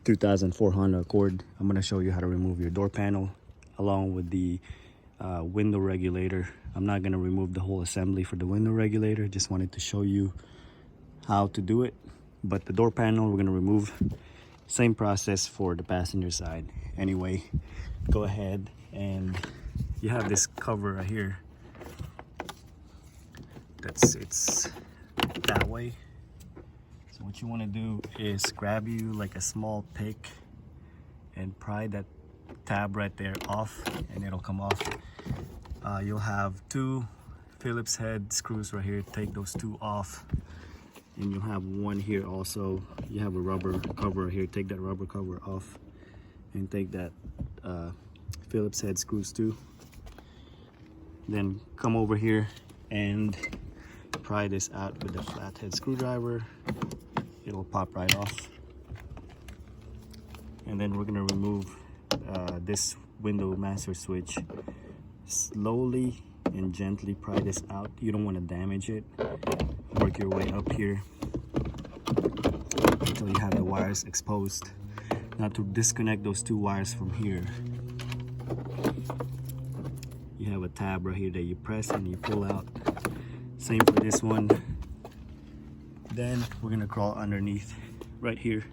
2004 Honda Accord. I'm going to show you how to remove your door panel along with the window regulator. I'm not going to remove the whole assembly for the window regulator, just wanted to show you how to do it. But the door panel we're going to remove, same process for the passenger side. Anyway, go ahead, and you have this cover right here it's that way. So what you want to do is grab you like a small pick and pry that tab right there off, and it'll come off. You'll have two Phillips head screws right here. Take those two off, and you'll have one here also. You have a rubber cover here. Take that rubber cover off and take that Phillips head screws too. Then come over here and pry this out with the flathead screwdriver. It'll pop right off. And then we're gonna remove this window master switch. Slowly and gently pry this out. You don't want to damage it. Work your way up here until you have the wires exposed. Now to disconnect those two wires from here, you have a tab right here that you press and you pull out. Same for this one. Then we're gonna crawl underneath right here.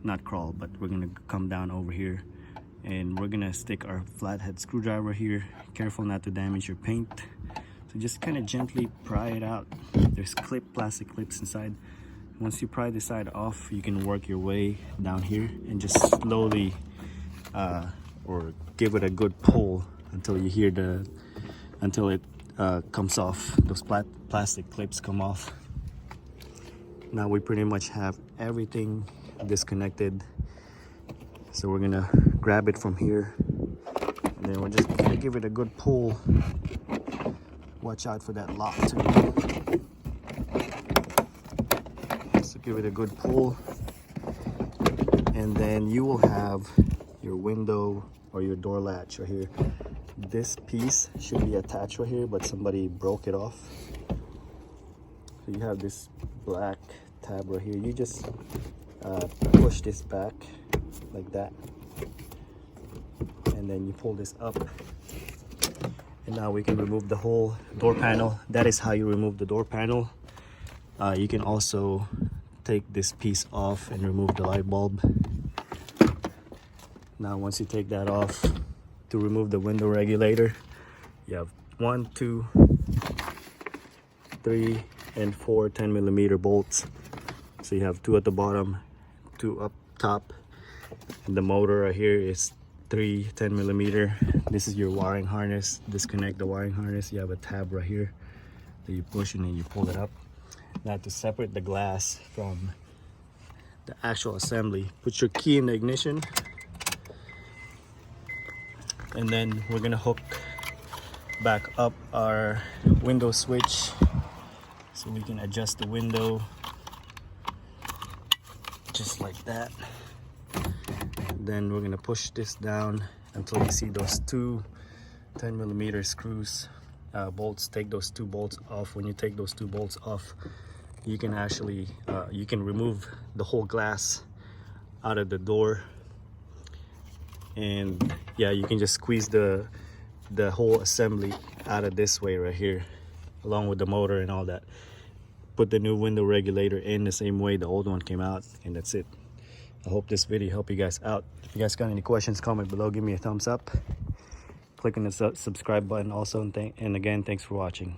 Not crawl, but we're gonna come down over here, and we're gonna stick our flathead screwdriver here. Careful not to damage your paint. So just kind of gently pry it out. There's plastic clips inside. Once you pry the side off, you can work your way down here and just slowly or give it a good pull until you hear until it comes off. Those plastic clips come off. Now we pretty much have everything disconnected, so we're gonna grab it from here, and then we're just gonna give it a good pull. Watch out for that lock too. So give it a good pull, and then you will have your window or your door latch right here. This piece should be attached right here, but somebody broke it off. So you have this black tab right here. You just push this back like that, and then you pull this up, and now we can remove the whole door panel. That is how you remove the door panel. You can also take this piece off and remove the light bulb. Now once you take that off, to remove the window regulator, you have 1, 2, 3, and 4 10mm bolts. So you have 2 at the bottom, 2 up top, and the motor right here is 3 10mm. This is your wiring harness. Disconnect the wiring harness. You have a tab right here that you push and then you pull it up. Now to separate the glass from the actual assembly, put your key in the ignition, and then we're gonna hook back up our window switch so we can adjust the window just like that. Then we're gonna push this down until you see those 2 10mm screws, bolts. Take those 2 bolts off. When you take those 2 bolts off, you can actually you can remove the whole glass out of the door, and yeah, you can just squeeze the whole assembly out of this way right here, along with the motor and all that. Put the new window regulator in the same way the old one came out, and that's it. I hope this video helped you guys out. If you guys got any questions, comment below, give me a thumbs up, click on the subscribe button also, and again, thanks for watching.